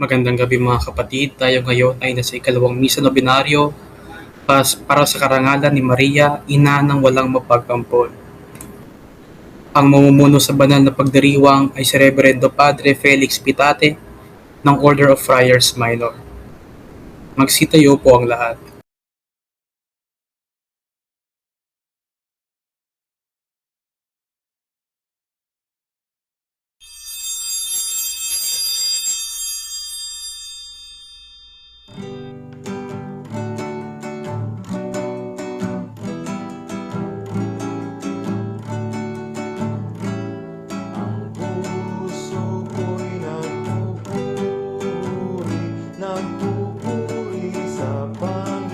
Magandang gabi mga kapatid. Tayo ngayon ay nasa ikalawang misa nobinaryo para sa karangalan ni Maria, ina ng walang mapagpampon. Ang mamumuno sa banal na pagdiriwang ay si Reverendo Padre Felix Pitate ng Order of Friars Minor. Magsitayo po ang lahat. Ang puso ko'y nagpupuri sa Panginoon.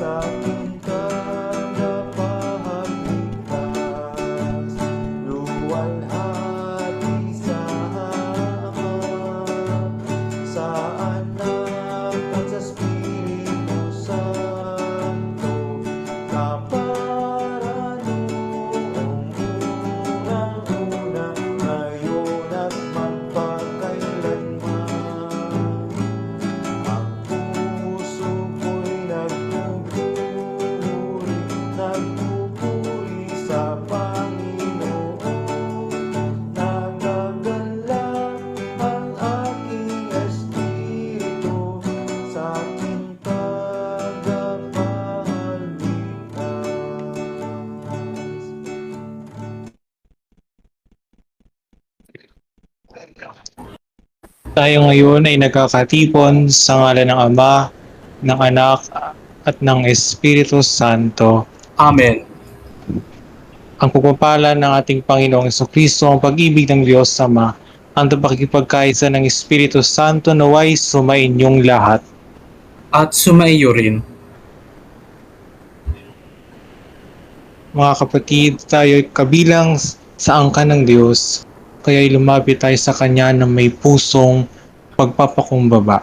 sa aking tagapagligtas. Luwalhati sa Ama, sa Anak at sa Espiritu Santo, kapara noong unang-una, ngayon at magpakailanman. Ang puso ko'y nagpupuri sa Panginoon. Nagagalak ang aking espiritu sa aking tagapagligtas. Tayo ngayon ay nagkakatipon sa ngalan ng Ama, ng Anak, at ng Espiritu Santo. Amen. Ang pagpapala ng ating Panginoong Jesucristo, ang pag-ibig ng Diyos Ama, ang pakikipagkaisa ng Espiritu Santo naway sumainyong lahat. At sumaiyo rin. Mga kapatid, tayo ay kabilang sa angkan ng Diyos, kaya'y lumapit tayo sa Kanya na may pusong pagpapakumbaba.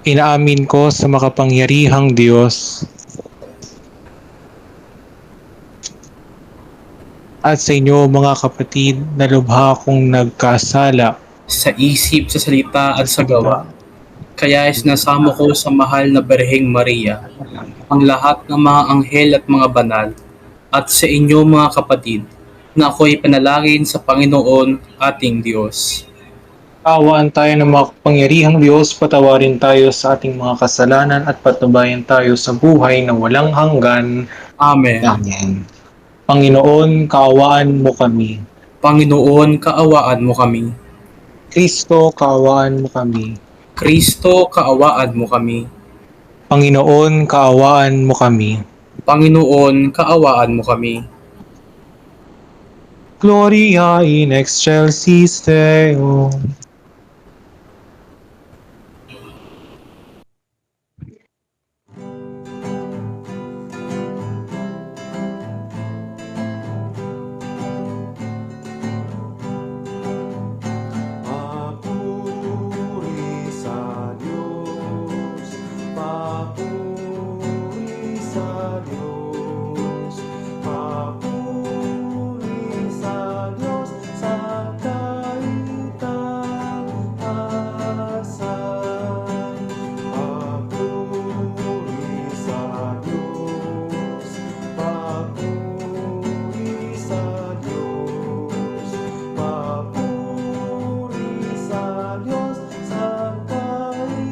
Inaamin ko sa makapangyarihang Diyos at sa inyo mga kapatid na lubha kong nagkasala Sa isip, sa salita at sa gawa. Kaya sinasamo ko sa mahal na Birheng Maria, ang lahat ng mga anghel at mga banal, at sa inyo mga kapatid, na ako'y panalangin sa Panginoon ating Diyos. Kaawaan tayo ng makapangyarihang Diyos, patawarin tayo sa ating mga kasalanan at patubayan tayo sa buhay na walang hanggan. Amen. Amen. Panginoon, kaawaan mo kami. Panginoon, kaawaan mo kami. Kristo, kaawaan mo kami. Kristo, kaawaan mo kami. Panginoon, kaawaan mo kami. Panginoon, kaawaan mo kami. Gloria in excelsis Deo. Papuri sa Diyos, papuri sa Diyos, papuri sa Diyos sa kaitaasan. Papuri sa Diyos, papuri sa Diyos, papuri sa Diyos sa kaitaasan.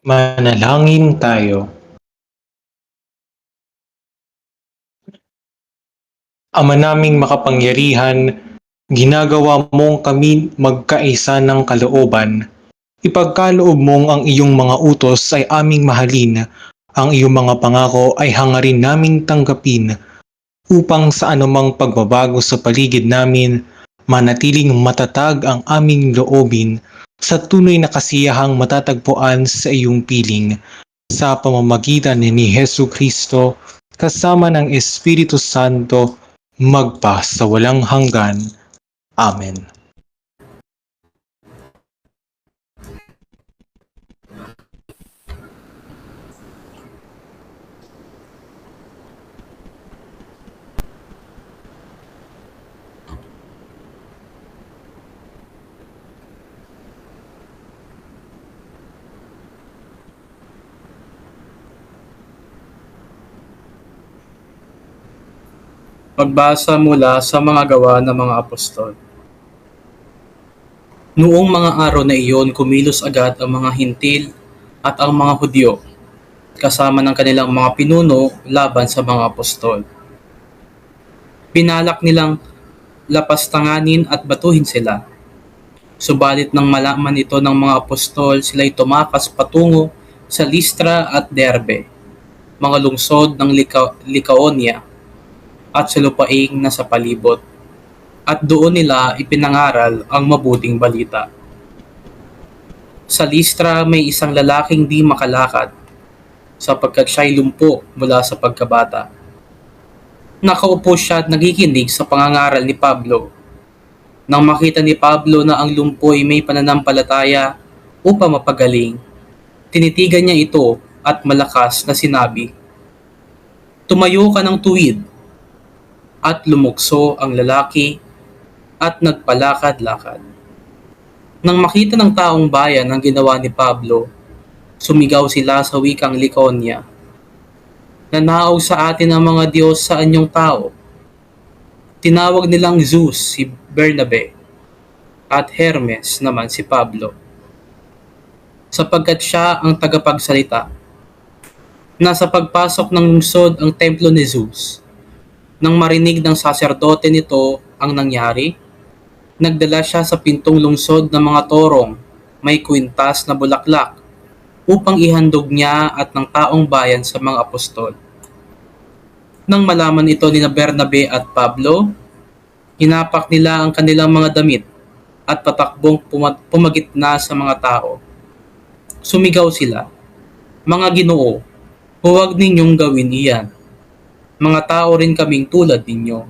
Manalangin tayo. Ama naming makapangyarihan, ginagawa mong kami magkaisa ng kalooban. Ipagkaloob mong ang iyong mga utos ay aming mahalin, ang iyong mga pangako ay hangarin naming tanggapin, upang sa anumang pagbabago sa paligid namin, manatiling matatag ang aming loobin sa tunay na kasiyahang matatagpuan sa iyong piling, sa pamamagitan ni Hesu Kristo, kasama ng Espiritu Santo, magpa sa walang hanggan. Amen. Pagbasa mula sa mga gawa ng mga apostol. Noong mga araw na iyon, kumilos agad ang mga hintil at ang mga Hudyo, kasama ng kanilang mga pinuno laban sa mga apostol. Pinalak nilang lapastanganin at batuhin sila. Subalit nang malaman ito ng mga apostol, sila'y tumakas patungo sa Listra at Derbe, mga lungsod ng Lycaonia, at sa lupaing nasa palibot, at doon nila ipinangaral ang mabuting balita. Sa Listra may isang lalaking di makalakad, sapagkat siya'y lumpo mula sa pagkabata. Nakaupo siya at nakikinig sa pangangaral ni Pablo. Nang makita ni Pablo na ang lumpo'y may pananampalataya upang mapagaling, tinitigan niya ito at malakas na sinabi, "Tumayo ka ng tuwid." At lumukso ang lalaki at nagpalakad-lakad. Nang makita ng taong bayan ang ginawa ni Pablo, sumigaw sila sa wikang Lycaonia, "Nanaog sa atin ang mga Diyos sa anyong tao." Tinawag nilang Zeus si Bernabe at Hermes naman si Pablo, sapagkat siya ang tagapagsalita. Nasa pagpasok ng lungsod ang templo ni Zeus. Nang marinig ng saserdote nito ang nangyari, nagdala siya sa pintong lungsod ng mga torong may kwintas na bulaklak upang ihandog niya at ng taong bayan sa mga apostol. Nang malaman ito ni Bernabe at Pablo, hinapak nila ang kanilang mga damit at patakbong pumagitna sa mga tao. Sumigaw sila, "Mga Ginoo, huwag ninyong gawin iyan. Mga tao rin kaming tulad ninyo.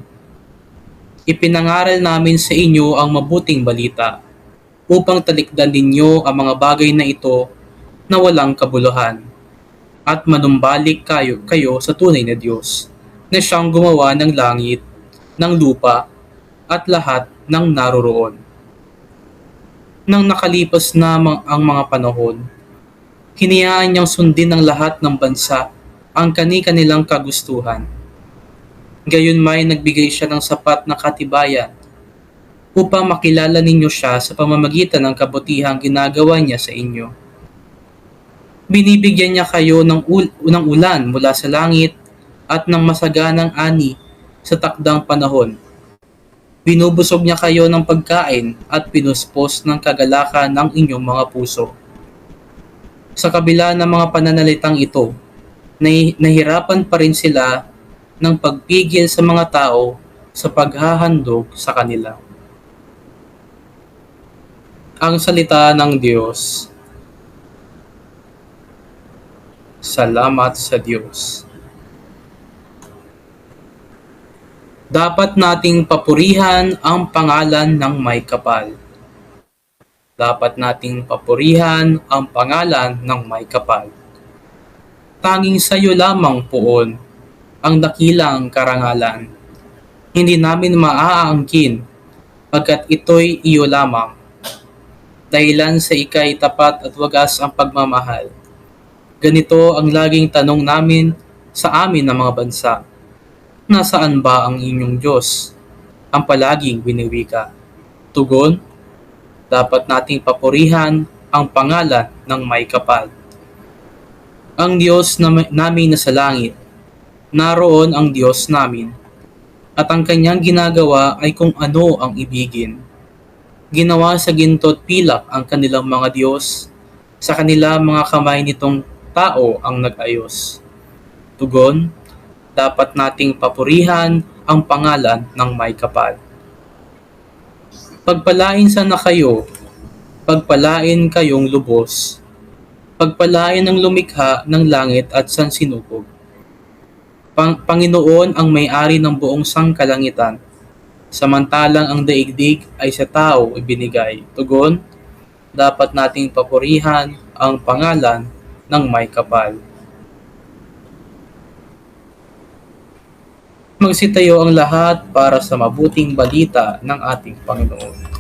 Ipinangaral namin sa inyo ang mabuting balita upang talikdan ninyo ang mga bagay na ito na walang kabuluhan at manumbalik kayo sa tunay na Diyos na siyang gumawa ng langit, ng lupa at lahat ng naroroon." Nang nakalipas na ang mga panahon, hinayaan niyang sundin ng lahat ng bansa ang kani-kanilang kagustuhan. Gayunmay nagbigay siya ng sapat na katibayan upang makilala ninyo siya sa pamamagitan ng kabutihang ginagawa niya sa inyo. Binibigyan niya kayo ng ulan mula sa langit at ng masaganang ani sa takdang panahon. Binubusog niya kayo ng pagkain at pinuspos ng kagalakan ng inyong mga puso. Sa kabila ng mga pananalitang ito, nahirapan pa rin sila ng pagpigil sa mga tao sa paghahandog sa kanila. Ang salita ng Diyos. Salamat sa Diyos. Dapat nating papurihan ang pangalan ng may kapal. Dapat nating papurihan ang pangalan ng may kapal. Tanging sa iyo lamang poon ang dakilang karangalan. Hindi namin maaangkin, pagkat ito'y iyo lamang. Dahilan sa ika'y tapat at wagas ang pagmamahal. Ganito ang laging tanong namin sa amin ng mga bansa. Nasaan ba ang inyong Diyos? Ang palaging winiwika. Tugon, dapat nating papurihan ang pangalan ng may kapal. Ang Diyos namin na sa langit, naroon ang Diyos namin, at ang kanyang ginagawa ay kung ano ang ibigin. Ginawa sa ginto't pilak ang kanilang mga Diyos, sa kanila mga kamay nitong tao ang nag-ayos. Tugon, dapat nating papurihan ang pangalan ng may kapal. Pagpalain sana kayo, pagpalain kayong lubos, pagpalain ng lumikha ng langit at sansinukob. Panginoon ang may-ari ng buong sangkalangitan, samantalang ang daigdig ay sa tao ibinigay. Tugon, dapat nating papurihan ang pangalan ng may kapal. Magsitayo ang lahat para sa mabuting balita ng ating Panginoon.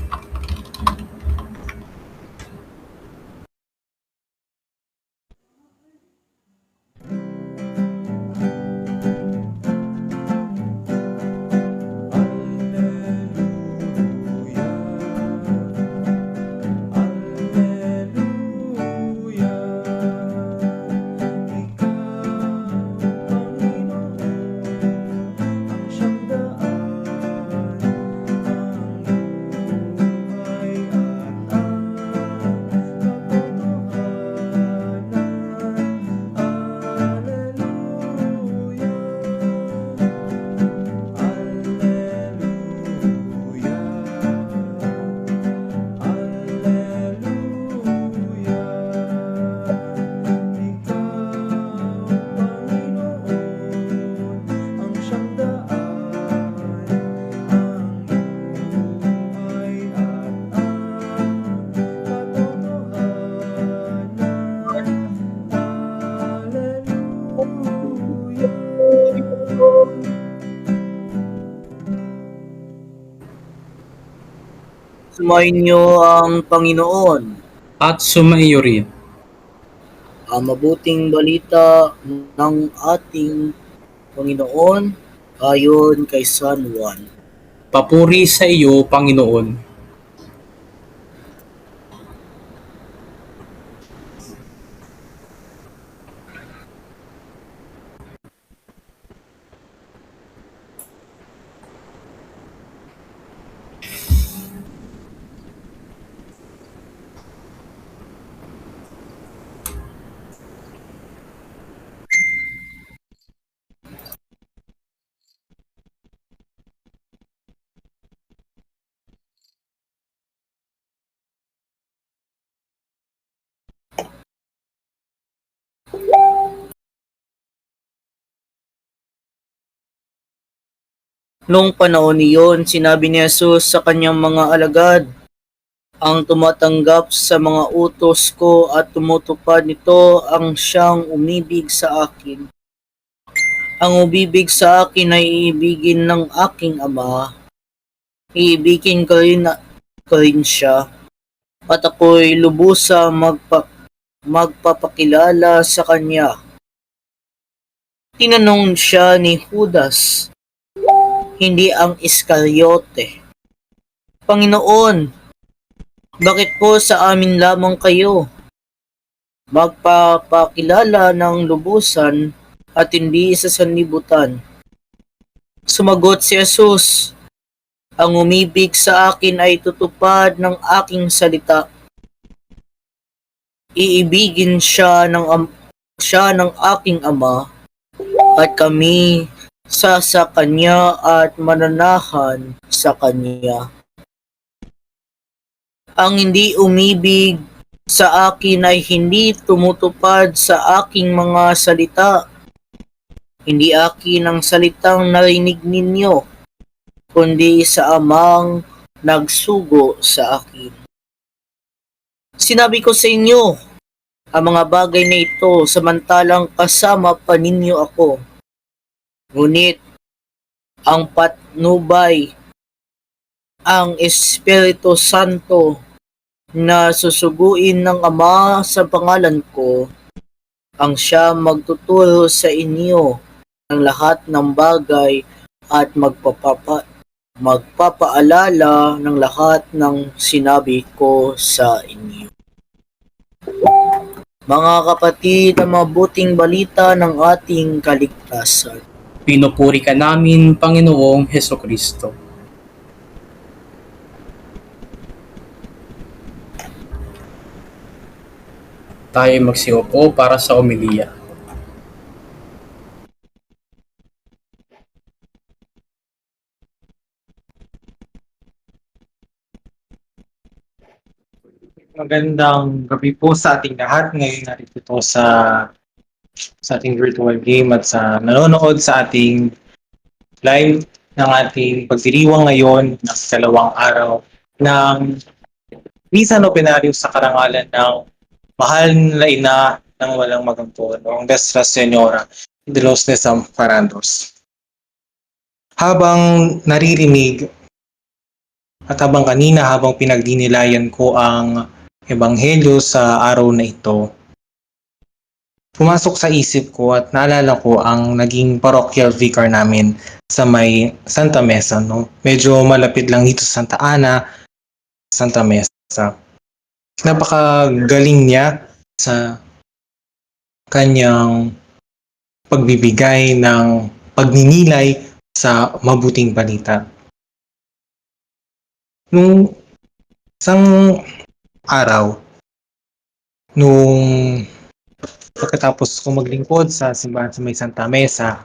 Sumayin niyo ang Panginoon, At sumaiyo rin. ang mabuting balita ng ating Panginoon ayon kay San Juan. Papuri sa iyo, Panginoon. Noong panahon niyon, sinabi ni Jesus sa kanyang mga alagad, ang tumatanggap sa mga utos ko at tumutupad nito ang siyang umibig sa akin. Ang umibig sa akin ay iibigin ng aking Ama. Iibigin ko rin siya. At ako'y lubusang magpapakilala sa kanya. Tinanong siya ni Judas, hindi ang Iscariote, Panginoon, bakit po sa amin lamang kayo magpapakilala ng lubusan at hindi sa sanlibutan? Sumagot si Jesus, ang umibig sa akin ay tutupad ng aking salita. Iibigin siya ng aking Ama at kami sa kanya at mananahan sa kanya. Ang hindi umibig sa akin ay hindi tumutupad sa aking mga salita. Hindi akin ang salitang narinig ninyo, kundi sa Amang nagsugo sa akin. Sinabi ko sa inyo, ang mga bagay na ito samantalang kasama pa ninyo ako. Ngunit ang patnubay, ang Espiritu Santo na susuguin ng Ama sa pangalan ko, ang siya magtuturo sa inyo ng lahat ng bagay at magpapaalala ng lahat ng sinabi ko sa inyo. Mga kapatid, ang mabuting balita ng ating kaligtasan. Pinupuri ka namin, Panginoong Hesukristo. Tayo magsiupo para sa homilya. Magandang gabi po sa ating lahat. Ngayon narito sa ating virtual game at sa nanonood sa ating live ng ating pagdiriwang ngayon ng kalawang araw ng Misa Novenario sa karangalan ng mahal na ina ng walang magampo, noong Nuestra Señora de los Desamparados. Habang naririnig at habang pinagdinilayan ko ang Ebanghelyo sa araw na ito, pumasok sa isip ko at naalala ko ang naging parochial vicar namin sa may Santa Mesa. No? Medyo malapit lang dito sa Santa Ana, Santa Mesa. Napakagaling niya sa kanyang pagbibigay ng pagninilay sa mabuting balita. Nung isang araw, nung pagkatapos ko maglingkod sa simbahan sa may Santa Mesa,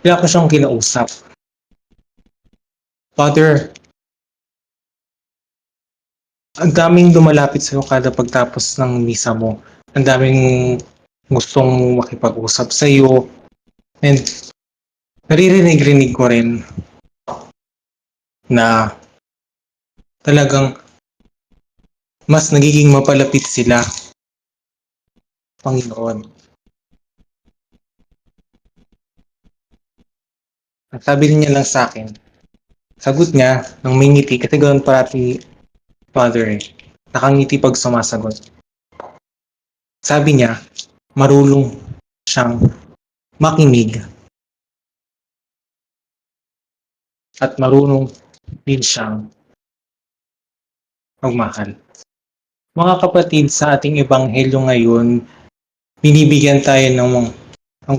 kaya ko siyang kinausap. Father, ang daming lumalapit sa'yo kada pagtapos ng misa mo. Ang daming gustong makipag-usap sa'yo. And naririnig-rinig ko rin na talagang mas nagiging mapalapit sila, Panginoon. At sabi niya lang sa akin, sagot niya ng may ngiti, kasi ganoon parati, Father, nakangiti pag sumasagot. Sabi niya, marunong siyang makinig at marunong din siyang magmahal. Mga kapatid, sa ating ebanghelyo ngayon, binibigyan tayo ng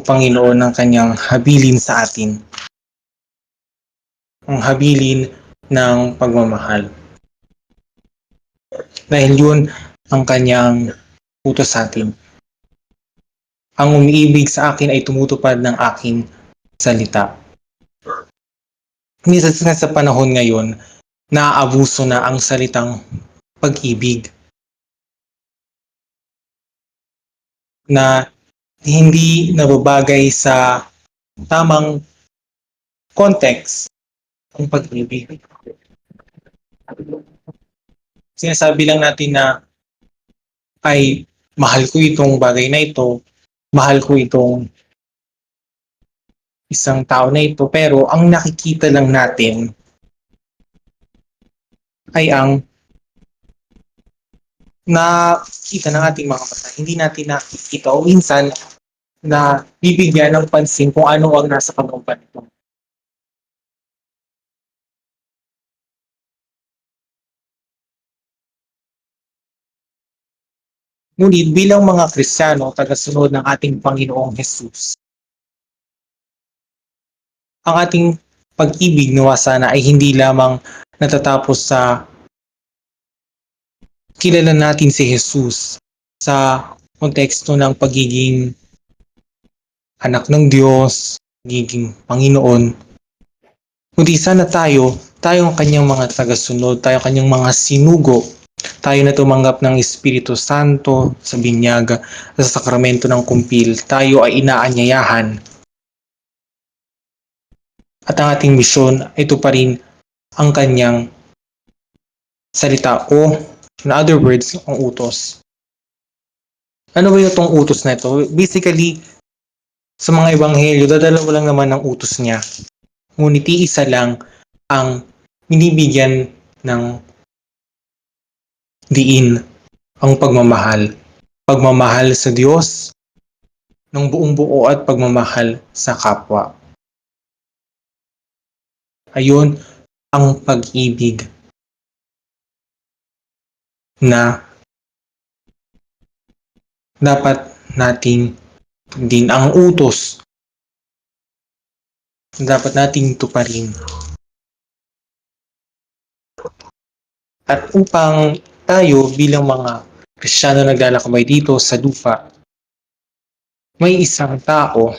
Panginoon ng kanyang habilin sa atin. Ang habilin ng pagmamahal. Dahil yun ang kanyang utos sa atin. Ang umiibig sa akin ay tumutupad ng aking salita. Minsan sa panahon ngayon, naaabuso na ang salitang pag-ibig. Na hindi nababagay sa tamang context ng pag-ibig. Sinasabi lang natin na ay mahal ko itong bagay na ito, mahal ko itong isang tao na ito, pero ang nakikita lang natin ay ang nakikita ng ating mga mata. Hindi natin nakikita o minsan na bibigyan ng pansin kung ano ang nasa kalooban nito. Ngunit bilang mga Kristiyano, tagasunod ng ating Panginoong Jesus, ang ating pag-ibig nawa sana ay hindi lamang natatapos sa kilala natin si Jesus sa konteksto ng pagiging anak ng Diyos, pagiging Panginoon. Kundi sana tayo ang kanyang mga tagasunod, tayo ang kanyang mga sinugo, tayo na tumanggap ng Espiritu Santo sa binyag, sa sakramento ng kumpil, tayo ay inaanyayahan. At ang ating misyon ay ito pa rin ang kanyang salita o, in other words, ang utos. Ano ba yung itong utos na ito? Basically, sa mga ebanghelyo, dadalawa lang naman ang utos niya. Ngunit isa lang ang binibigyan ng diin, ang pagmamahal. Pagmamahal sa Diyos ng buong buo at pagmamahal sa kapwa. Ayun ang pag-ibig na dapat nating din ang utos na dapat nating tuparin. At upang tayo bilang mga Kristiyano naglalakbay dito sa lupa, may isang tao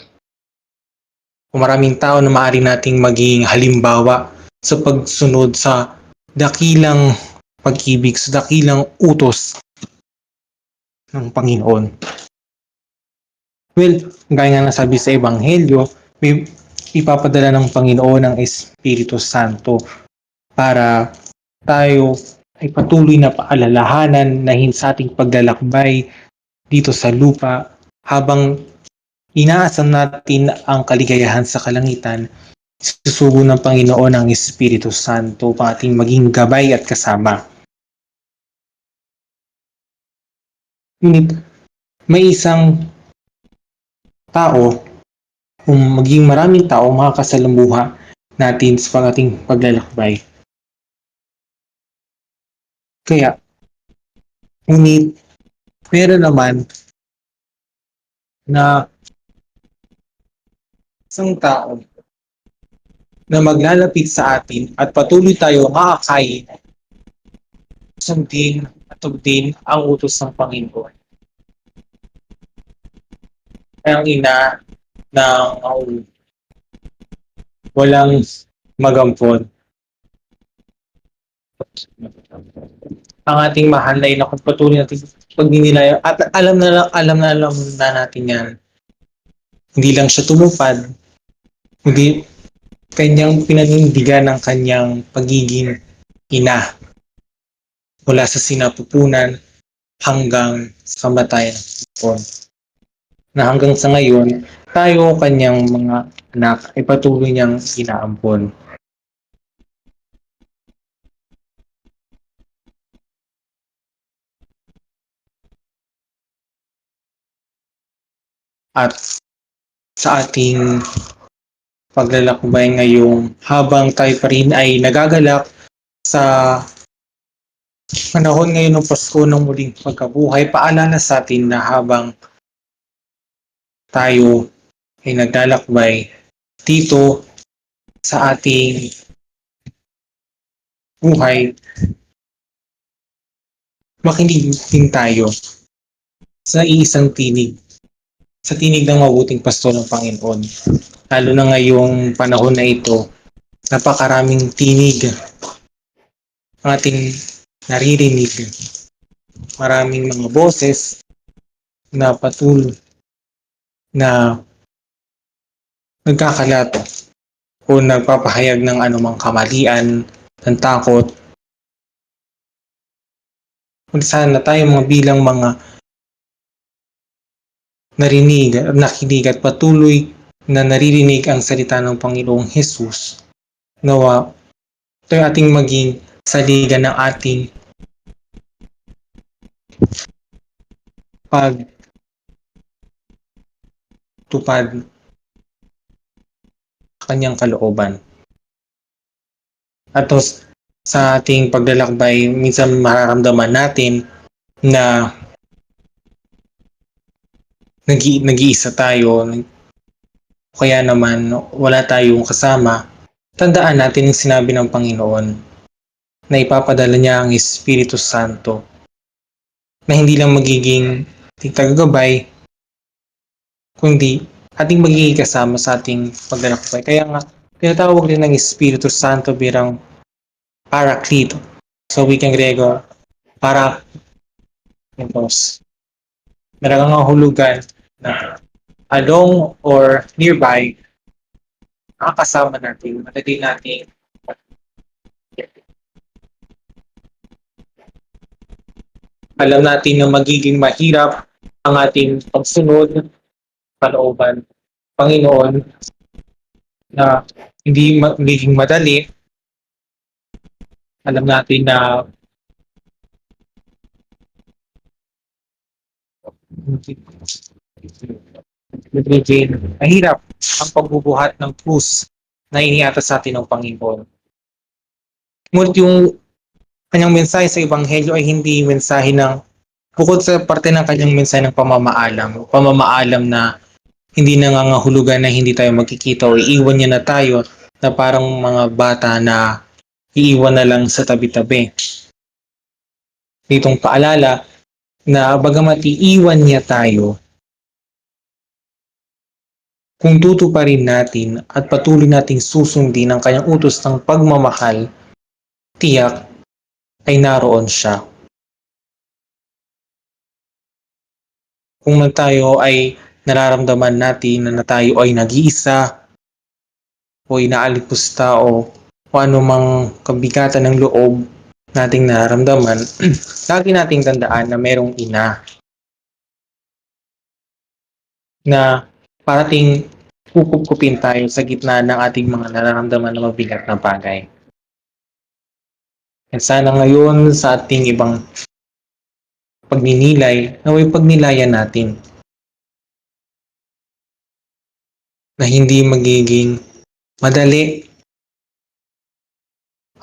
o maraming tao na maaari nating maging halimbawa sa pagsunod sa dakilang pag-ibig, sa dakilang utos ng Panginoon. Well, gaya nga nasabi sa Ebanghelyo, may ipapadala ng Panginoon ang Espiritu Santo para tayo ay patuloy na paalalahanan na sa ating paglalakbay dito sa lupa habang inaasam natin ang kaligayahan sa kalangitan. Susugo ng Panginoon ang Espiritu Santo para ating maging gabay at kasama. Ngunit may isang tao kung maging maraming tao makakasalamuha natin sa ating paglalakbay. Kaya, ngunit meron naman na isang tao na maglalapit sa atin at patuloy tayo makakain, sundin at tugdin ang utos ng Panginoon. Ang ina ng walang magampon. Ang ating mahal na ina, kung patuloy natin pagninilay at alam na natin yan. Hindi lang siya tumupad, hindi kanyang pinanindigan ng kanyang pagiging ina mula sa sinapupunan hanggang sa kamatayan na hanggang sa ngayon tayo kanyang mga anak ay patuloy niyang inaampon. At sa ating paglalakbay ngayong habang tayo pa rin ay nagagalak sa panahon ngayon ng Pasko ng muling pagkabuhay, paalala sa atin na habang tayo ay naglalakbay dito sa ating buhay, makinig din tayo sa iisang tinig, sa tinig ng mabuting pasto ng Panginoon. Lalo na ngayong panahon na ito, napakaraming tinig ang ating naririnig. Maraming mga boses na patuloy na nagkakalat o nagpapahayag ng anumang kamalian, ng takot. Kung sana tayo mga bilang mga narinig, nakinig at patuloy na naririnig ang salita ng Panginoong Hesus, nawa ito yung ating maging saligan ng ating pagtupad kanyang kalooban. At sa ating paglalakbay, minsan mararamdaman natin na nag-iisa tayo, kaya naman wala tayong kasama. Tandaan natin yung sinabi ng Panginoon na ipapadala niya ang Espiritu Santo na hindi lang magiging tagagabay, kundi ating magiging kasama sa ating paglalakbay. Kaya nga, tinatawag rin ng Espiritu Santo bilang Paraclito. Sa wikang Grego, Parakletos. Meron ang hulugan na along or nearby, nakakasama natin, madali natin alam natin na magiging mahirap ang ating pagsunod kalooban Panginoon, na hindi magiging madali. Alam natin na mahirap ang pagbubuhat ng krus na iniatas sa atin ng Panginoon. Ngunit yung kanyang mensahe sa Ebanghelyo ay hindi mensahe ng Bukod sa parte ng kanyang mensahe ng pamamaalam na hindi nangangahulugan na hindi tayo magkikita o iiwan niya na tayo na parang mga bata na iiwan na lang sa tabi-tabi. Ditong paalala na bagamat iiwan niya tayo, kung tutuparin natin at patuloy nating susundin ang kanyang utos ng pagmamahal, tiyak ay naroon siya. Kung tayo ay nararamdaman natin na tayo ay nag-iisa o inaalipusta o anumang kabigatan ng loob nating nararamdaman, lagi nating tandaan na merong ina na parating kukupkupin tayo sa gitna ng ating mga nararamdaman na mabigat na bagay. At sana ngayon sa ating ibang pagninilay, naway pagnilayan natin na hindi magiging madali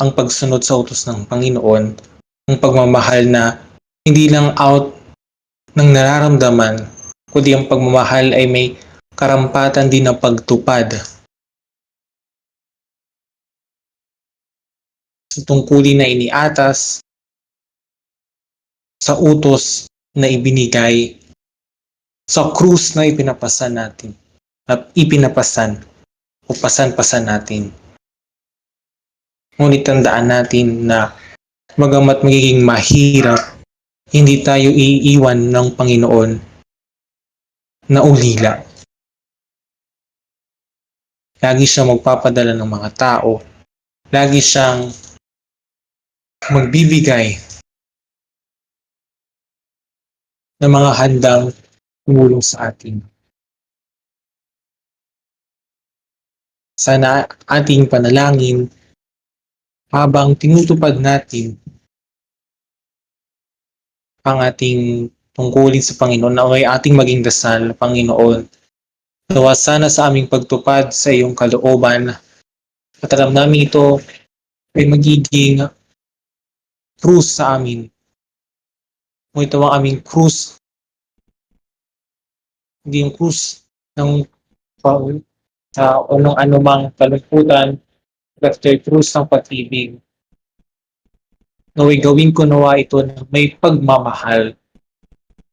ang pagsunod sa utos ng Panginoon, ang pagmamahal na hindi lang out ng nararamdaman, kundi ang pagmamahal ay may karampatan din ng pagtupad sa tungkulin na iniatas, sa utos na ibinigay, sa krus na ipinapasan natin at ipinapasan o pasan-pasan natin. Ngunit tandaan natin na bagamat magiging mahirap, hindi tayo iiwan ng Panginoon na ulila. Lagi siyang magpapadala ng mga tao. Lagi siyang magbibigay ng mga handang tumulong sa atin. Sana ating panalangin habang tinutupad natin ang ating tungkulin sa Panginoon na ay ating maging dasal, Panginoon. Nawa sana sa aming pagtupad sa iyong kalooban at alam namin ito ay magiging krus sa amin. Ngunit ang aming krus, hindi yung krus ng o ng anumang kalungkutan, at ito'y krus ng pag-ibig. Naway gawin ko nawa ito na may pagmamahal.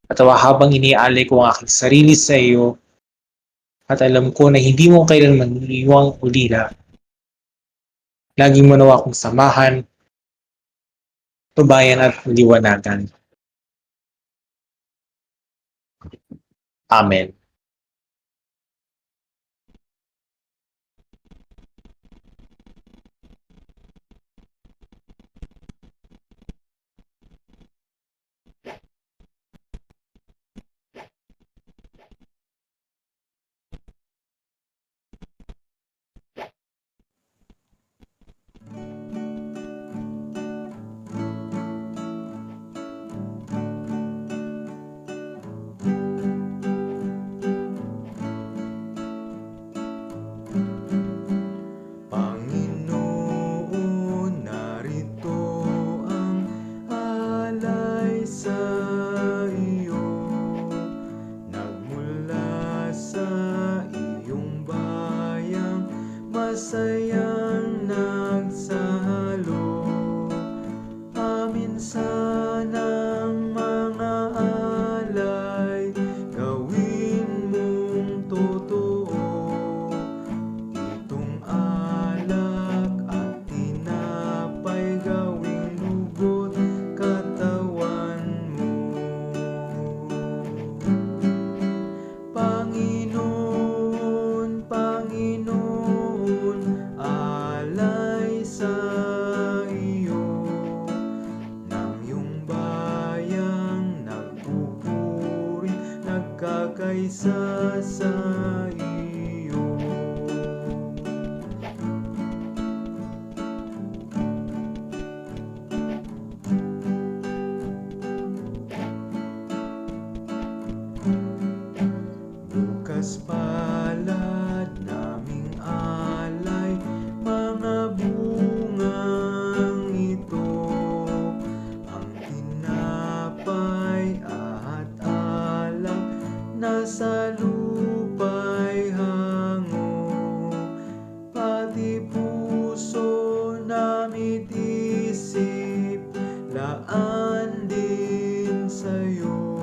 At habang iniaalay ko ang aking sarili sa iyo, at alam ko na hindi mo kailanman iiwang ulila, lagi mo nawa akong samahan, tubayan at liwanagan. Amen. Panginoon, narito ang alay sa iyo, nagmula sa iyong bayang masayang nagsalo. Amin sanang mga alay, gawin mong totoo. Itong alak at tinapay, gawing lubot katawan mo. Panginoon, Panginoon, alay sa iyo, ng iyong bayang nagpupuri, nagkakaisa sa iyo. Bukas palad naming alay, mga bungang ito, ang tinapay nasa lupa'y hango, pati puso namit isip, laan din sa'yo.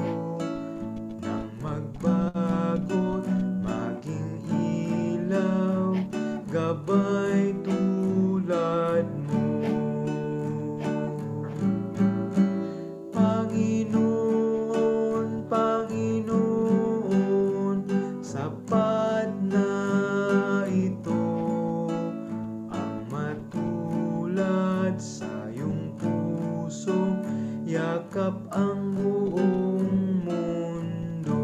Nang magbago't maging ilaw, gabay tulad mo. Panginoon, Panginoon, sapat na ito ang matulad sa iyong puso, yakap ang buong mundo.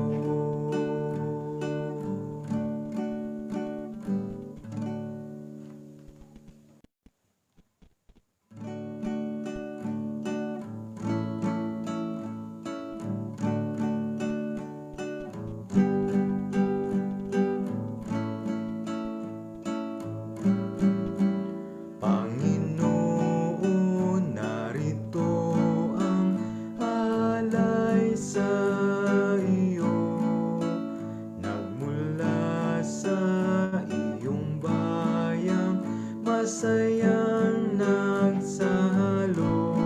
Panginoon, narito ang alay sa iyo, nagmula sa iyong bayang masayang nagsalo.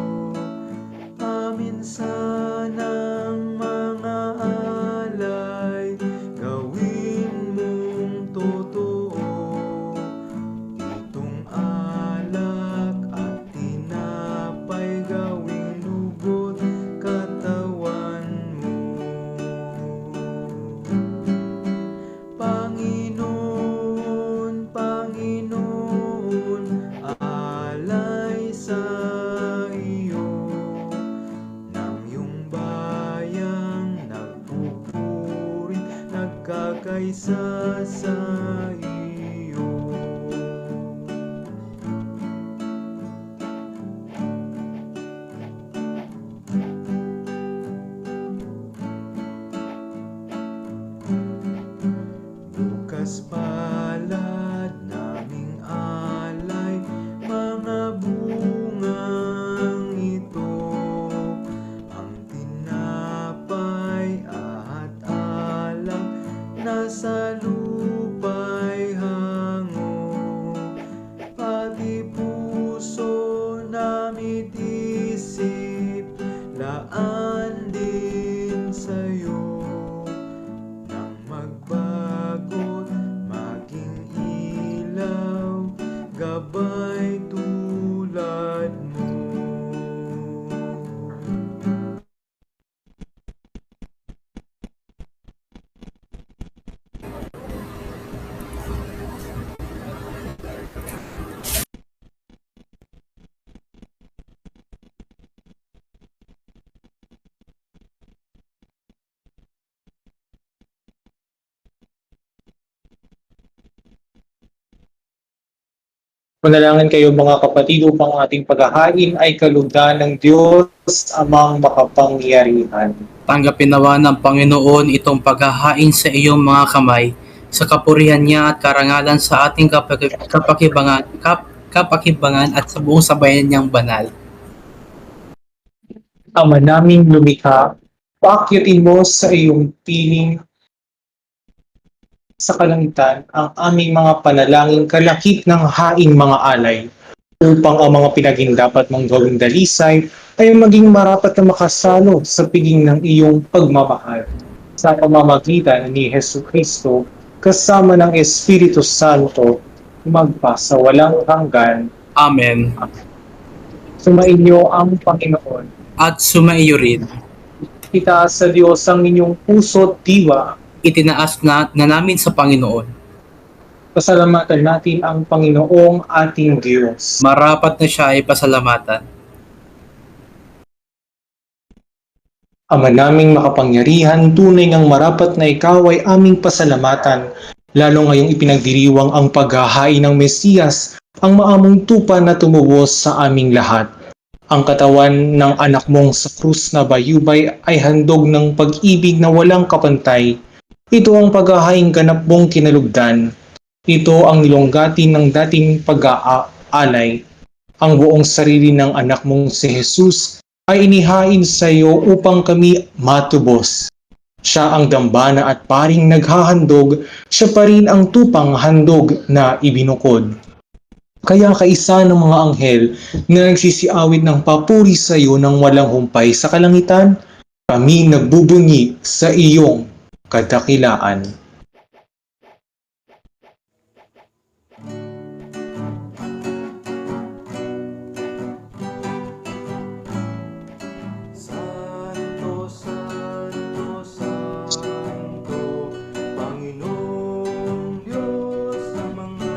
Amin sanang mga alay, gawin mong totoo. Itong alak at tinapay, gawing lubot katawan mo. Panginoon, Panginoon, alay sa iyo, ng iyong bayang nagpupuri, nagkakaisa sa iyo. Bukas palad naming alay, mga bungang ito, ang tinapay at alak nasa lupa'y hango, pati puso namit isip, laan din sa'yo. Nang magbago't maging ilaw, gabay tulad mo. Manalangin kayo mga kapatid upang ating paghahain ay kalugdan ng Diyos amang makapangyarihan. Tanggapin nawa ng Panginoon itong paghahain sa iyong mga kamay, sa kapurihan niya at karangalan sa ating kapakibangan at sa buong sabayan niyang banal. Ama naming lumikha, paakyatin mo sa iyong piling sa kalangitan ang aming mga panalangin kalakip ng haing mga alay, upang ang mga pinaghindapat mong gawing dalisay ay maging marapat na makasalo sa piling ng iyong pagmamahal. Sa pamamagitan ni Jesucristo, kasama ng Espiritu Santo, magpasawalang hanggan. Amen. Sumainyo ang Panginoon. At sumaiyo rin. Itaas sa Diyos ang inyong puso't diwa. Itinaas na namin sa Panginoon. Pasalamatan natin ang Panginoong ating Diyos. Marapat na siya ay pasalamatan. Ama naming makapangyarihan, tunay ngang marapat na ikaw ay aming pasalamatan, lalo ngayong ipinagdiriwang ang paghahain ng Mesiyas, ang maamong tupa na tumubos sa aming lahat. Ang katawan ng anak mong sa krus na bayubay ay handog ng pag-ibig na walang kapantay. Ito ang paghahaing ganap mong kinalugdan. Ito ang nilonggatin ng dating pag-aalay. Ang buong sarili ng anak mong si Jesus ay inihain sa iyo upang kami matubos. Siya ang dambana at paring naghahandog, siya pa rin ang tupang handog na ibinukod. Kaya kaisa ng mga anghel na nagsisiawit ng papuri sa iyo ng walang humpay sa kalangitan, kami nagbubunyi sa iyong kadakilaan. Santo, Santo, Santo, Panginoong Diyos ng mga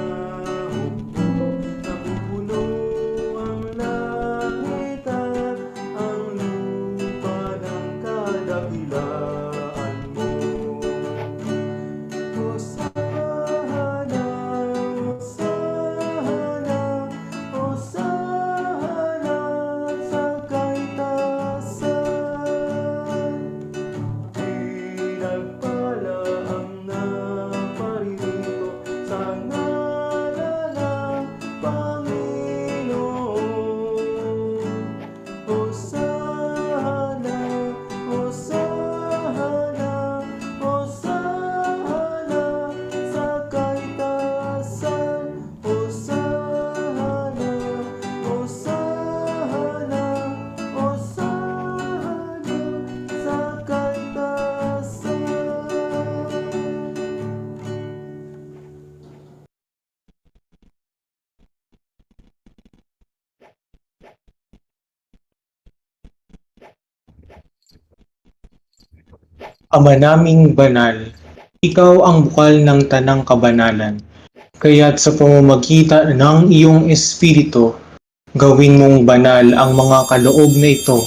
hukbo. Napupuno ang langit at ang lupa ng kadakilaan mo. Hosana, Hosana, Hosana sa kaitaasan. Pinagpala ang naparirito sa ngalan ng Panginoon. Hosana, Hosana, Hosana sa kaitaasan. Hosana, Hosana, Hosana sa kaitaasan. Ama naming banal, ikaw ang bukal ng tanang kabanalan. Kaya't sa pamamagitan ng iyong espiritu, gawin mong banal ang mga kaloob na ito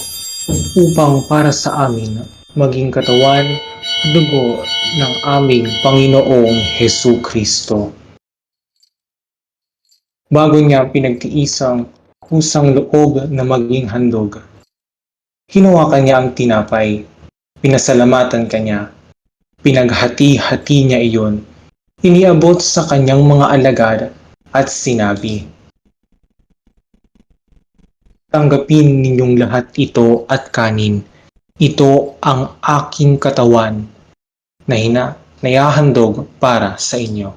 upang para sa amin maging katawan at dugo ng aming Panginoong Hesu Kristo. Bago niya pinagtiisang kusang loob na maging handog, hinawakan niya ang tinapay, pinasalamatan kanya, pinaghati-hati niya iyon, iniabot sa kanyang mga alagad at sinabi, "Tanggapin ninyong lahat ito at kanin. Ito ang aking katawan na nayahandog para sa inyo."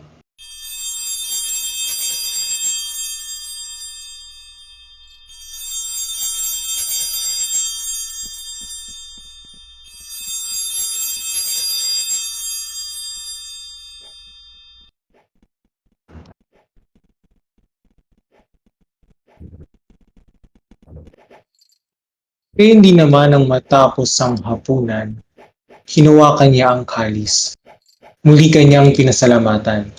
Kaya hindi naman nang matapos ang hapunan, hinawakan niya ang kalis. Muli kanyang pinasalamatan.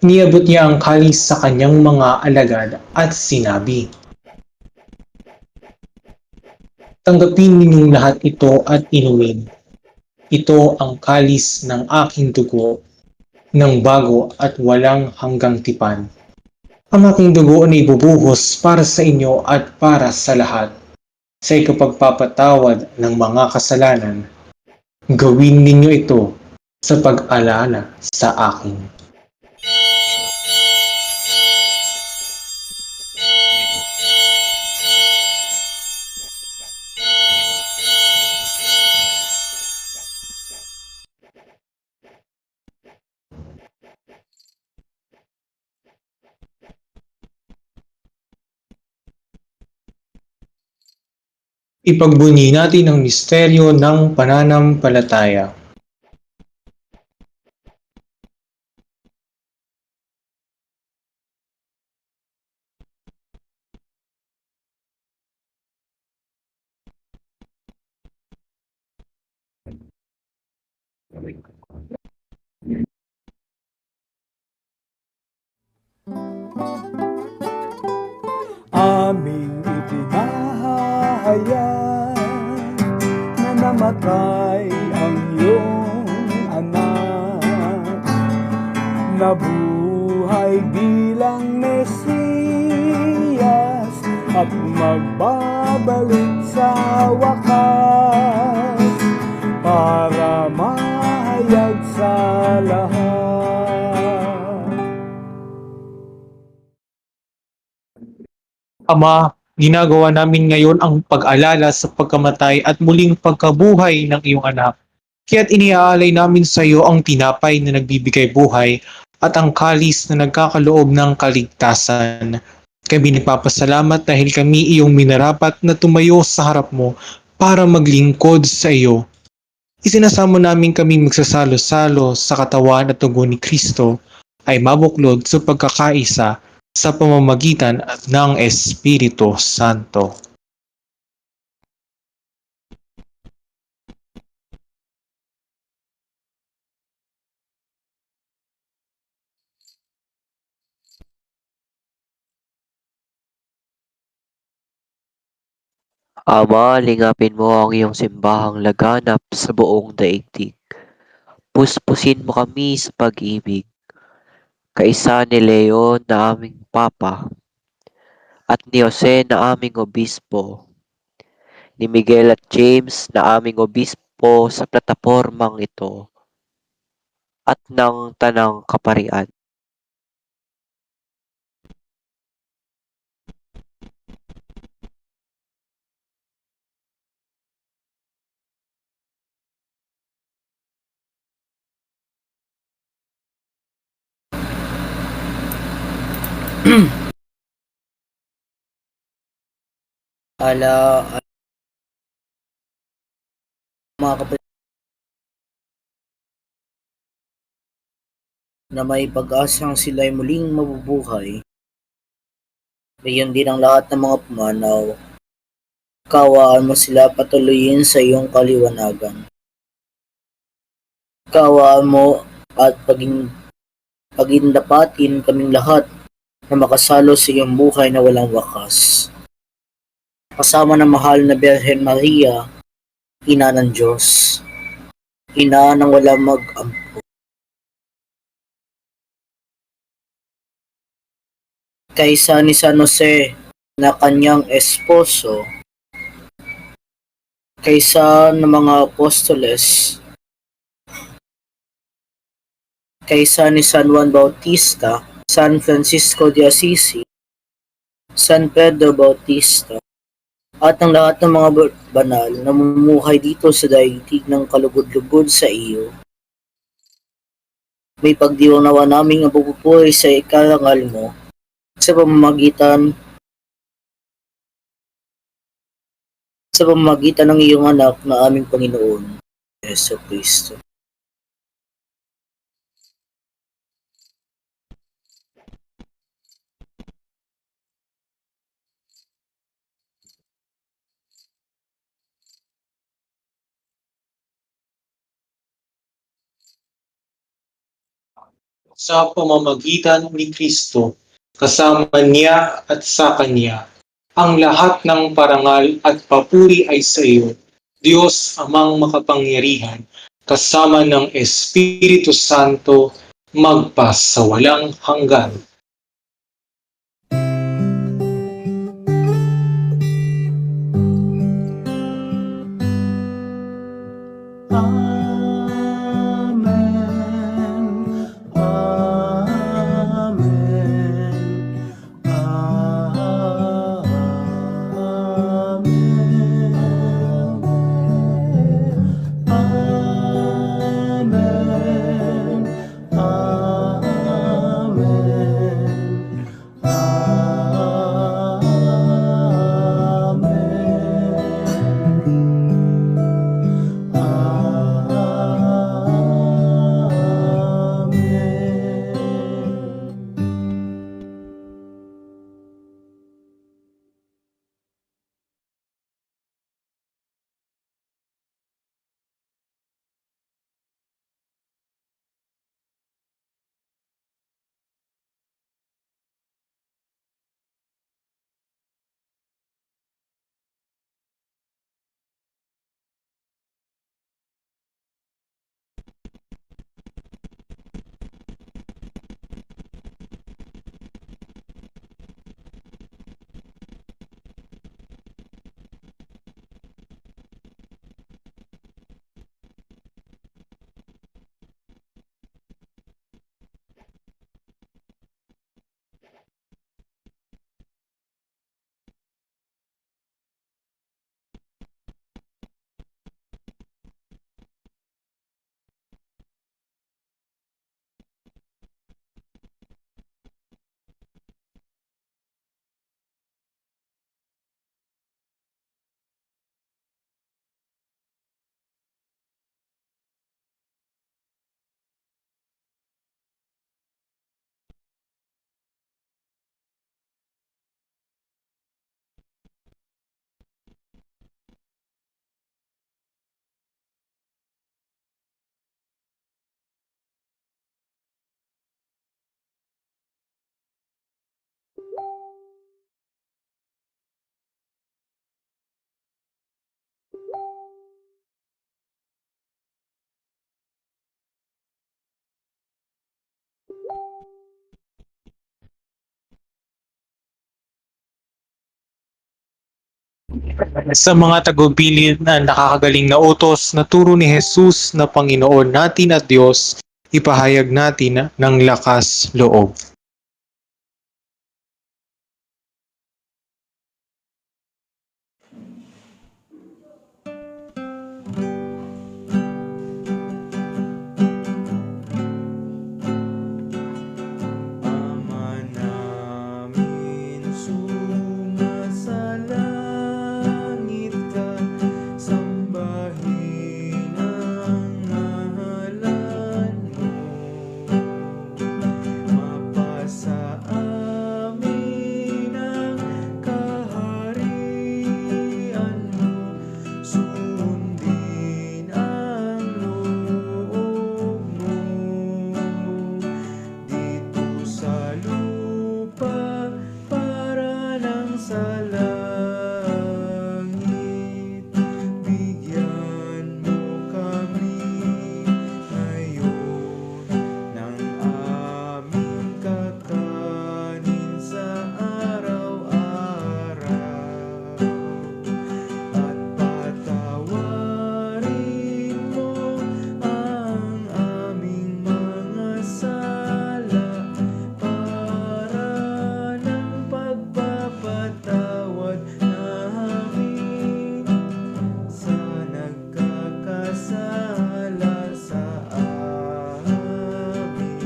Iniabot niya ang kalis sa kanyang mga alagad at sinabi, "Tanggapin ninyong lahat ito at inumin. Ito ang kalis ng aking dugo, ng bago at walang hanggang tipan. Ang aking dugo na ibubuhos para sa inyo at para sa lahat, sa ikapagpapatawad ng mga kasalanan. Gawin ninyo ito sa pag-alala sa akin." Ipagbunyi natin ang misteryo ng pananampalataya. Aming itinahayag na namatay ang iyong anak, nabuhay bilang Mesiyas at magbabalik sa wakas para mahayag sa lahat. Ama, ginagawa namin ngayon ang pag-alala sa pagkamatay at muling pagkabuhay ng iyong anak. Kaya't iniaalay namin sa iyo ang tinapay na nagbibigay buhay at ang kalis na nagkakaloob ng kaligtasan. Kami nagpapasalamat dahil kami iyong minarapat na tumayo sa harap mo para maglingkod sa iyo. Isinasamo namin kami magsasalo-salo sa katawan at tugon ni Kristo ay mabuklod sa pagkakaisa sa pamamagitan ng Espiritu Santo. Ama, lingapin mo ang iyong simbahang laganap sa buong daigdig. Puspusin mo kami sa pag-ibig, kaisa ni Leo na aming Papa, at ni Jose na aming Obispo, ni Miguel at James na aming Obispo sa platapormang ito, at ng Tanang Kaparian. Ala, mga kapatid, na may pag-asang sila'y muling mabubuhay, gayon din ang lahat ng mga pumanaw. Kawaan mo sila patuloyin sa iyong kaliwanagan. Kawaan mo at pagindapatin kaming lahat na makasalo sa iyong buhay na walang wakas. Kasama ng mahal na Birhen Maria, Ina ng Diyos, Ina ng walang mag-ampo. Kaysa ni San Jose na kanyang esposo, kaysa ng mga apostoles, kaysa ni San Juan Bautista, San Francisco de Assisi, San Pedro Bautista, at ang lahat ng mga banal na mamumuhay dito sa daigdig ng kalugod-lugod sa iyo. May pagdiwang nawa naming ang pupuri sa ikarangal mo sa pamamagitan ng iyong anak na aming Panginoon, Yesu Kristo. Sa pamamagitan ni Kristo, kasama niya at sa Kanya, ang lahat ng parangal at papuri ay sa iyo, Diyos Amang makapangyarihan, kasama ng Espiritu Santo, magpasawalang hanggan. Sa mga tagubilin na nakakagaling na utos na turo ni Jesus na Panginoon natin at Diyos, ipahayag natin ng lakas loob. Ama namin, sumasalangit ka, sambahin ang ngalan mo. Mapasa amin ang kaharian mo, sundin ang loob mo. Dito sa lupa para lang sa langit, bigyan mo kami ngayon ng aming kakanin sa araw-araw. At patawarin mo ang aming mga sala, para ng pagpapatawad namin sa nagkakasala sa amin.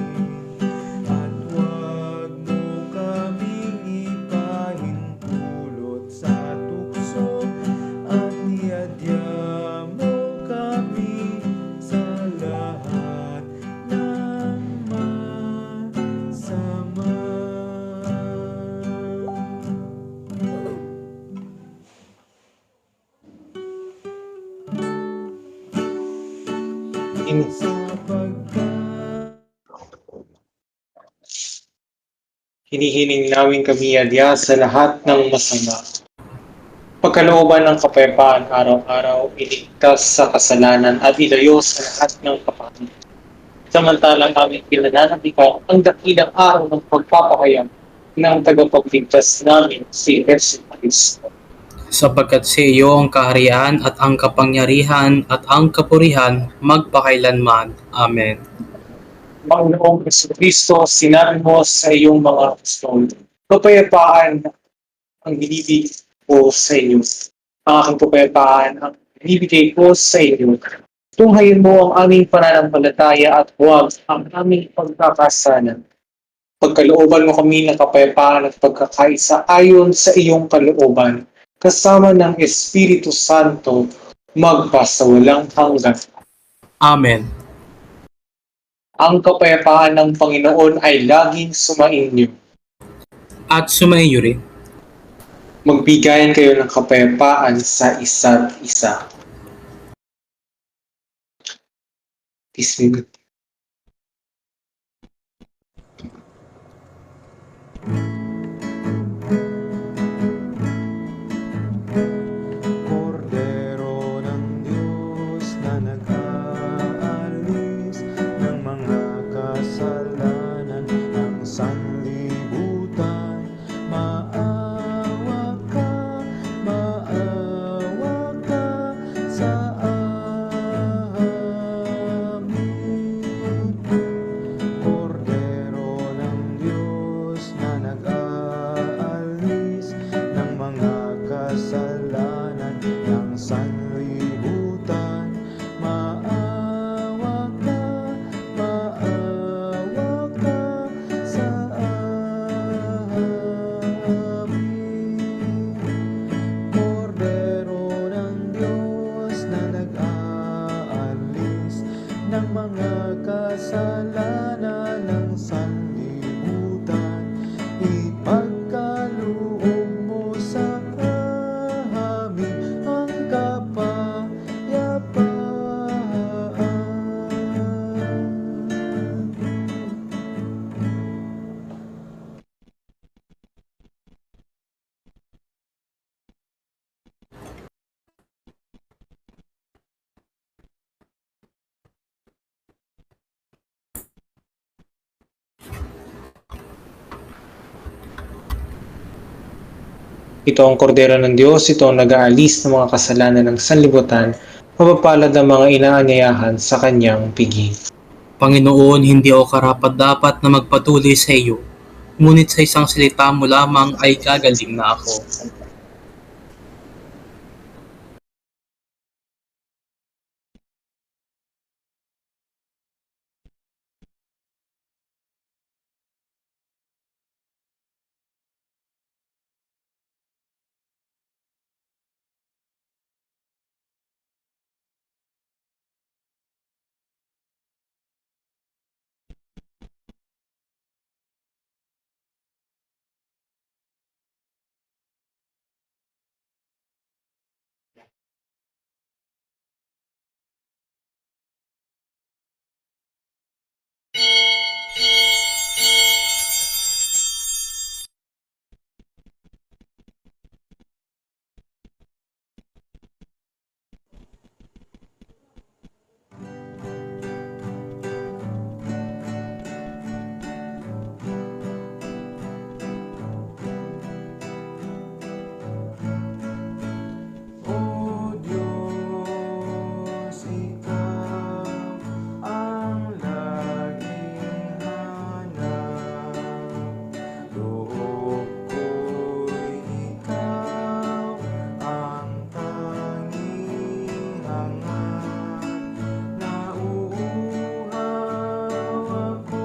At huwag mo kaming ipahintulot sa tukso, at iadya mo kami sa lahat ng masama. Sapagkat Hinihiling namin kami adya sa lahat ng masama. Pagkalooban ng kapayapaan araw-araw, iligtas sa kasalanan at ilayo sa lahat ng kapahaman. Samantalang aming pinananabika ang dakilang araw ng pagpapakayam ng tagapagligtas namin, si Jesus Cristo. Sapagkat sa iyo ang kaharian at ang kapangyarihan at ang kapurihan magpakailanman. Amen. Panginoong Kristo, sinabi mo sa iyong mga apostol, kapayapaan ang binibigay ko sa inyo. Ang aking kapayapaan ang binibigay ko sa inyo. Tunghayin mo ang aming pananampalataya at huwag ang aming pagkakasalan. Pagkalooban mo kami ng kapayapaan at pagkakaisa ayon sa iyong kalooban, kasama ng Espiritu Santo, magpasawalang hanggan. Amen. Ang kapayapaan ng Panginoon ay laging sumainyo. At sumaiyo rin. Magbigayan kayo ng kapayapaan sa isa't isa. Peace be with you. Kordero ng Diyos na nag-aalis ng mga kasalanan ng sanlibutan, maawa ka sa amin. Ito ang kordero ng Diyos, ito ang nag-aalis ng mga kasalanan ng sanlibutan, mapapalad ang mga inaanyayahan sa kanyang pigi. Panginoon, hindi ako karapat-dapat na magpatuloy sa iyo, ngunit sa isang salita mo lamang ay gagaling na ako. O Diyos, Ikaw ang laging hanap. Loob ko'y Ikaw ang tanging hangat. Nauuhaw ako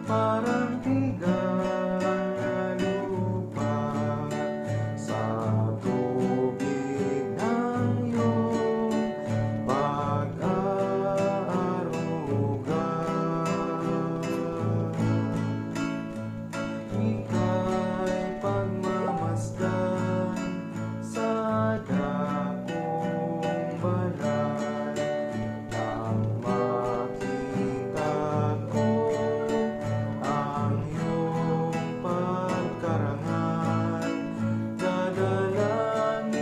parang tigang na lupa sa tubig ng iyong pag-aaruga. Ika'y pagmamasdan sa dakong balay nang makita ko ang iyong pagkarangal. Dadalangin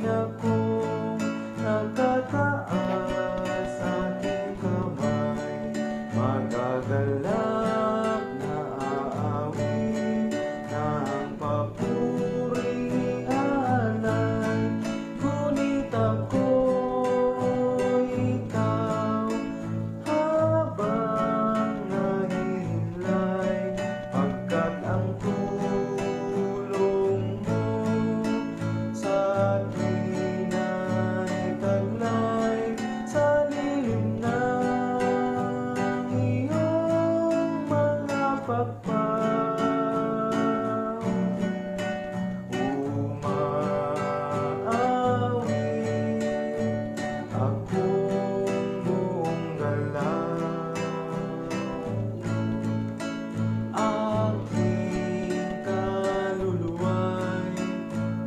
akong nakataas aking kamay, magagalak na aawit ng papuri alay. Ngunit ako'y ikaw habang nahihimlay, pagkat ang tulong mo sa akin ay taglay sa lilim ng iyong mga pakpak. Umaawit akong buong galaw, aking kaluluwa'y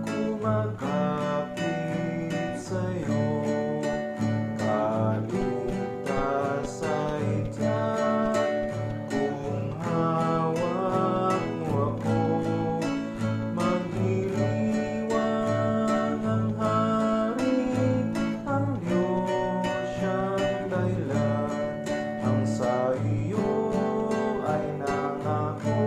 kumakapit sa'yo. Kaligtas ay tiyak kung hawak mo ako. Magdiriwang ang hari, ang Diyos siyang dahilan. Ang sa iyo ay nangako,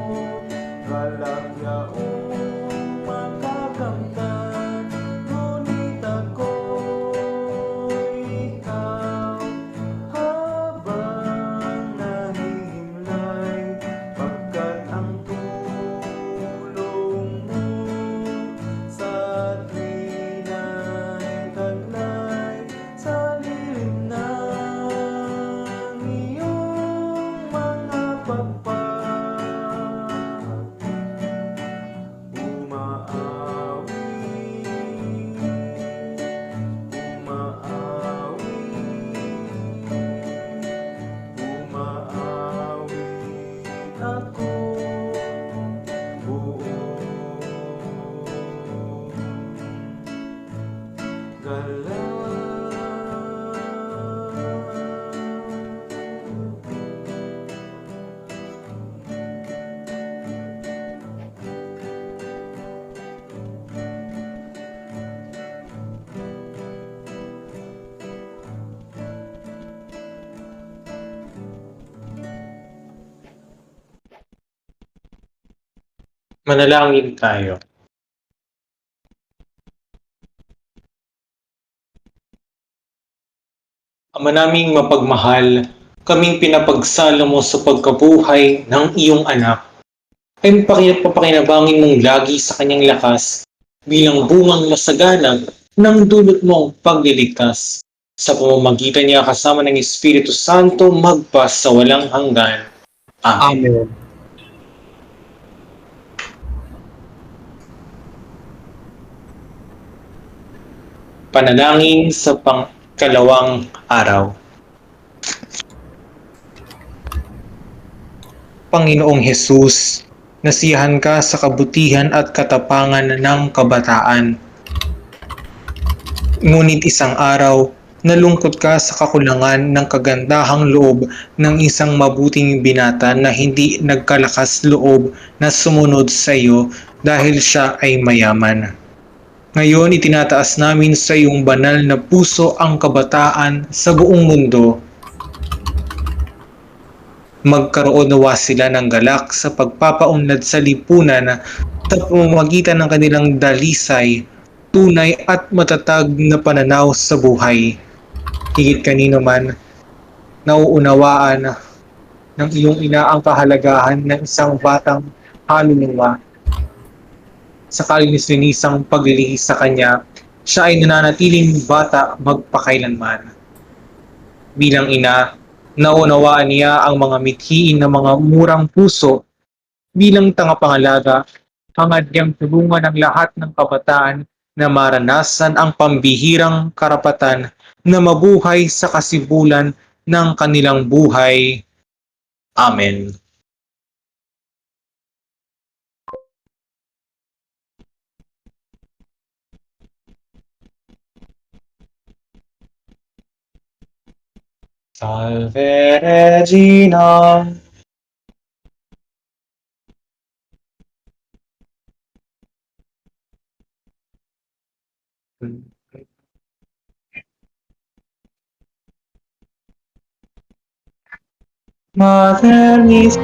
galak yaong makakamtan. Ngunit ako'y ikaw habang nahihimlay, pagkat ang tulong mo sa akin ay taglay sa lilim ng iyong mga pakpak. Umaawit ako buong Manalangin tayo. Ama naming mapagmahal, kaming pinapagsala mo sa pagkabuhay ng iyong anak, ay papakinabangin mong lagi sa kanyang lakas bilang bungang masagana ng dulot mong pagliligtas. Sa pamamagitan niya kasama ng Espiritu Santo magpas sa walang hanggan. Amen. Amen. Panalangin sa pangkalawang araw. Panginoong Hesus, nasiyahan ka sa kabutihan at katapangan ng kabataan. Ngunit isang araw, nalungkot ka sa kakulangan ng kagandahang loob ng isang mabuting binata na hindi nagkalakas loob na sumunod sa iyo dahil siya ay mayaman. Ngayon itinataas namin sa iyong banal na puso ang kabataan sa buong mundo. Magkaroon nawa sila ng galak sa pagpapaunlad sa lipunan sa pamamagitan ng kanilang dalisay, tunay at matatag na pananaw sa buhay. Higit kanino man, nauunawaan ng iyong ina ang kahalagahan ng isang batang kaluluwa. Sa kalinis-linisang paglilihis sa kanya, siya ay nananatiling bata magpakailanman. Bilang ina, naunawaan niya ang mga mithiin ng mga murang puso. Bilang tangapangalaga, hangad niyang tulungan ang lahat ng kabataan na maranasan ang pambihirang karapatan na mabuhay sa kasibulan ng kanilang buhay. Amen. Salve Regina. Mother Miss.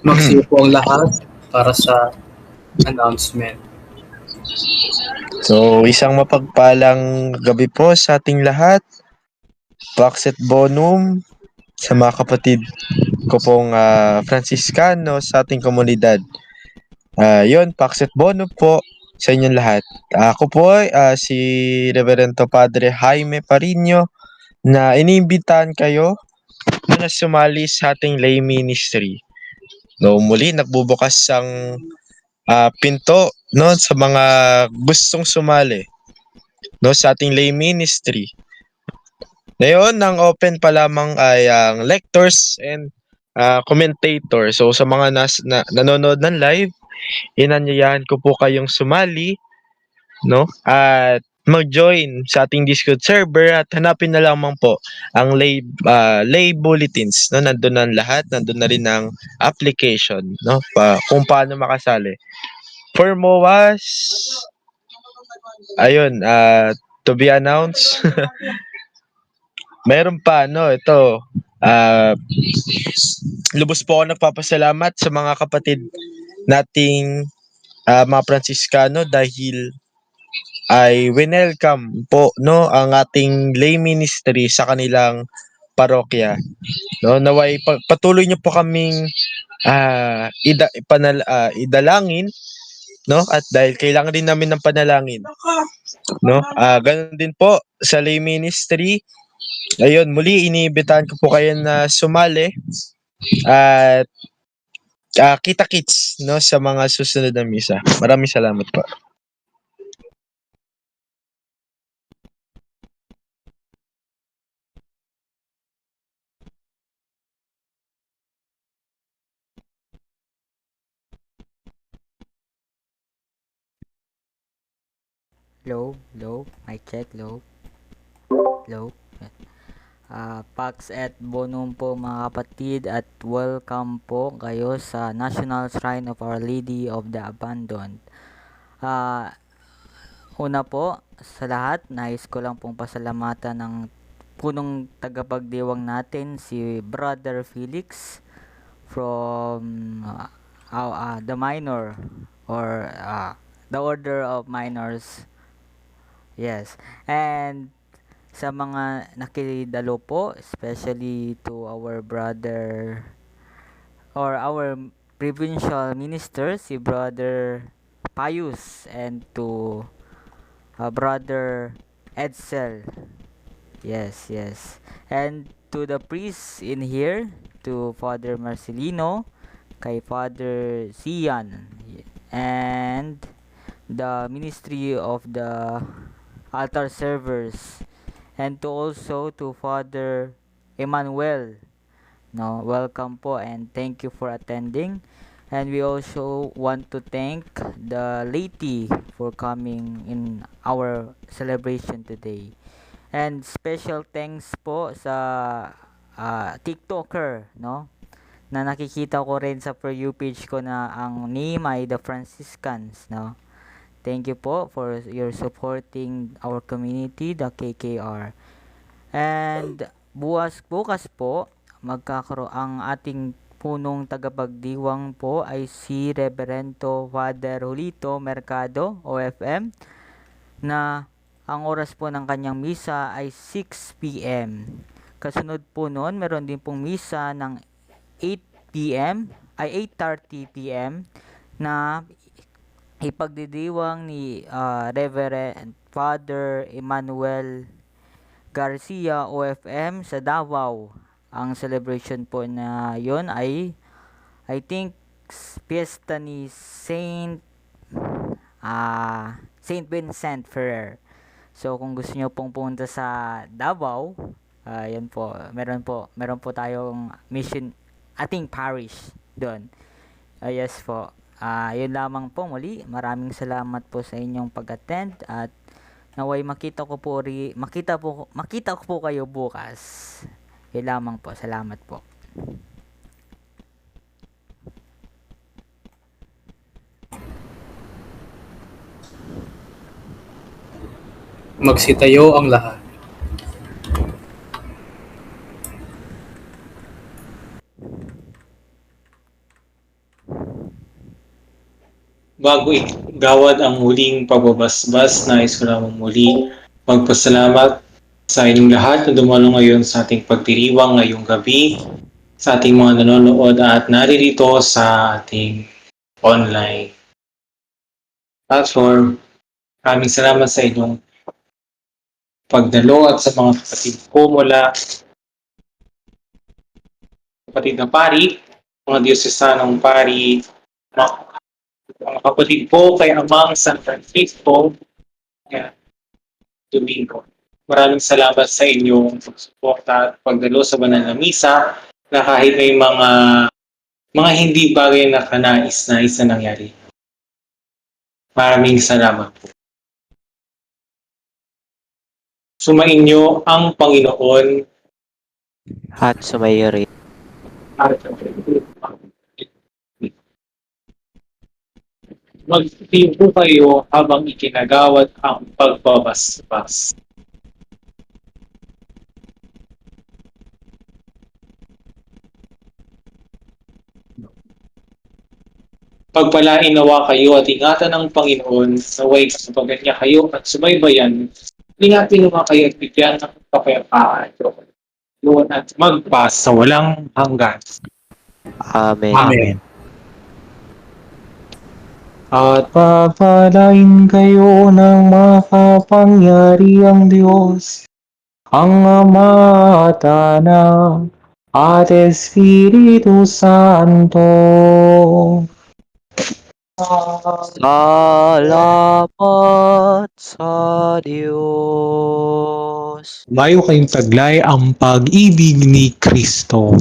Magsiyo po ang lahat para sa announcement. So, isang mapagpalang gabi po sa ating lahat. Pax et bonum sa mga kapatid ko pong Franciscano sa ating komunidad. Yun, Pax et bonum po sa inyong lahat. Ako po ay si Reverendo Padre Jaime Parino na iniimbitahan kayo na sumali sa ating lay ministry. No, muli nagbubukas ang pinto no sa mga gustong sumali no sa ating lay ministry. Ngayon, ang open pa lamang ay ang lectors and commentator. So sa mga nanonood ng live, inanyayahan ko po kayong sumali, no? At mag-join sa ating Discord server at hanapin na lamang po ang lay bulletins, no? Nandun na ang lahat, nandun na rin ang application, no? Kung paano makasali. For MOAs, ayun, to be announced. Meron pa, no, ito. Lubos po ako nagpapasalamat sa mga kapatid nating mga Franciscano dahil ay winelcome po, no, ang ating lay ministry sa kanilang parokya, no. Naway patuloy niyo po kaming idalangin, no, at dahil kailangan din namin ng panalangin, no. Ganun din po sa lay ministry. Ayun, muli iniimbitahan ko po kayo na sumali at kita-kits, no, sa mga susunod na misa. Maraming salamat po. Low, mic check, low. Pax et Bonum po mga kapatid at welcome po kayo sa National Shrine of Our Lady of the Abandoned. Una po sa lahat, nais ko lang pong pasalamatan ng punong tagapagdiwang natin si Brother Felix from the minor or the Order of Minors. Yes. And sa mga nakidalo po, especially to our brother or our provincial minister, si Brother Pius, and to Brother Edsel. Yes. And to the priests in here, to Father Marcelino, kay Father Sian, and the ministry of the altar servers, and to also to Father Emmanuel. No, welcome po and thank you for attending. And we also want to thank the laity for coming in our celebration today. And special thanks po sa TikToker, no? Na nakikita ko rin sa For You page ko na ang name ay The Franciscans, no? Thank you po for your supporting our community, the KKR. And bukas po, magkakaroon ang ating punong tagapagdiwang po ay si Reverendo Father Julito Mercado, OFM, na ang oras po ng kanyang misa ay 6 p.m. Kasunod po noon, meron din pong misa ng 8 p.m. ay 8:30 p.m. na ipagdidiwang ni Reverend Father Emmanuel Garcia, OFM, sa Davao. Ang celebration po na yon ay I think piyesta ni Saint Vincent Ferrer. So kung gusto niyo pong pumunta sa Davao, yan po, meron po tayong mission ating parish doon. Yes po. Yun lamang po muli. Maraming salamat po sa inyong pag-attend at naway makita ko po kayo bukas. Yun lamang po. Salamat po. Magsitayo ang lahat. Bago igawad ang muling pagbabasbas, nais ko lamang muli magpasalamat sa inyong lahat na dumalo ngayon sa ating pagdiriwang ngayong gabi, sa ating mga nanonood at naririto sa ating online platform. Maraming salamat sa inyong pagdalo at sa mga kapatid ko mula kapatid na pari, mga diocesanong pari, mga kapatid po kay Amang San Francisco, Domingo. Maraming salamat sa inyong pagsuporta at pagdalo sa banal na misa na kahit may mga hindi bagay na kanais-nais na nangyari. Maraming salamat po. Sumainyo ang Panginoon At sumayo rin. magtibo kayo habang ikinagawad ang pagbabasbas. Pagpalain nawa kayo at ingatan ng Panginoon naway kasabagan niya kayo at subaybayan. Ingatan nawa kayo at bigyan ng kapayapaan. Doon at magpas sa walang hanggan. Amen. Amen. At pagpalain kayo ng makapangyariang Diyos, ang Ama at Anak at Espiritu Santo. Salamat sa Diyos. Mayo kayong taglay ang pag-ibig ni Kristo.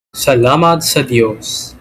Salamat sa Diyos.